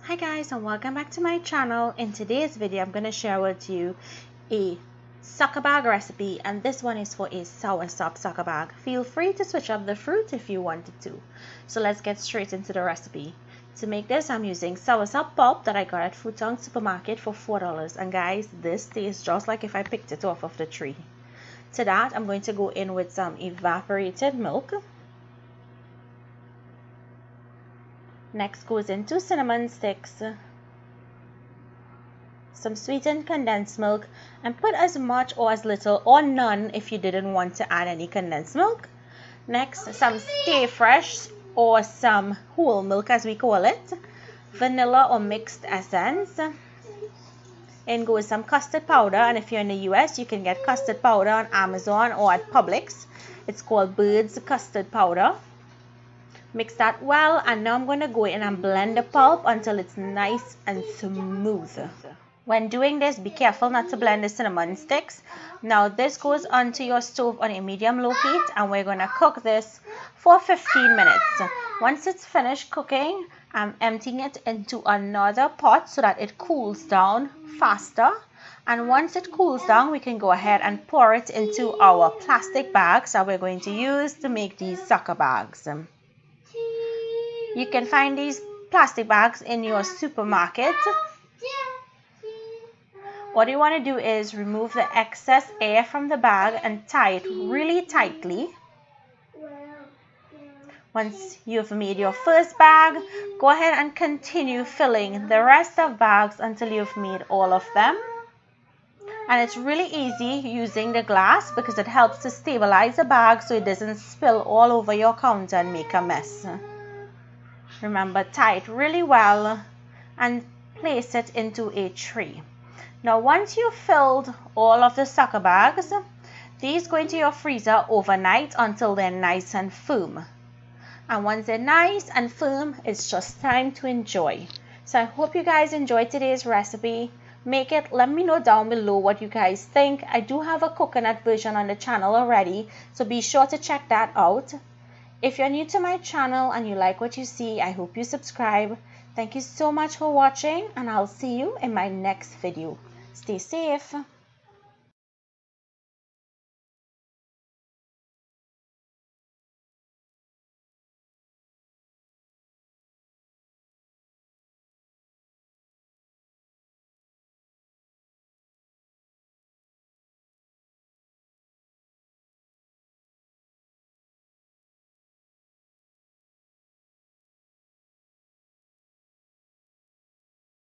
Hi guys, and welcome back to my channel. In today's video I'm going to share with you a sucker bag recipe, and this one is for a soursop sucker bag. Feel free to switch up the fruit if you wanted to. So let's get straight into the recipe. To make this I'm using soursop pulp that I got at Futong supermarket for $4, and guys, this tastes just like if I picked it off of the tree. To that I'm going to go in with some evaporated milk. Next goes into cinnamon sticks, some sweetened condensed milk, and put as much or as little or none if you didn't want to add any condensed milk. Next, some stay fresh or some whole milk as we call it, vanilla or mixed essence. In goes some custard powder, and if you're in the US you can get custard powder on Amazon or at Publix. It's called Bird's custard powder. Mix that well, and now I'm going to go in and blend the pulp until it's nice and smooth. When doing this, be careful not to blend the cinnamon sticks. Now this goes onto your stove on a medium-low heat, and we're going to cook this for 15 minutes. Once it's finished cooking, I'm emptying it into another pot so that it cools down faster. And once it cools down, we can go ahead and pour it into our plastic bags that we're going to use to make these sucker bags. You can find these plastic bags in your supermarket. What you want to do is remove the excess air from the bag and tie it really tightly. Once you've made your first bag, go ahead and continue filling the rest of bags until you've made all of them. And it's really easy using the glass because it helps to stabilize the bag so it doesn't spill all over your counter and make a mess. Remember, tie it really well and place it into a tray. Now once you've filled all of the sucker bags, these go into your freezer overnight until they're nice and firm. And once they're nice and firm, it's just time to enjoy. So I hope you guys enjoyed today's recipe. Make it, let me know down below what you guys think. I do have a coconut version on the channel already, so be sure to check that out. If you're new to my channel and you like what you see, I hope you subscribe. Thank you so much for watching, and I'll see you in my next video. Stay safe.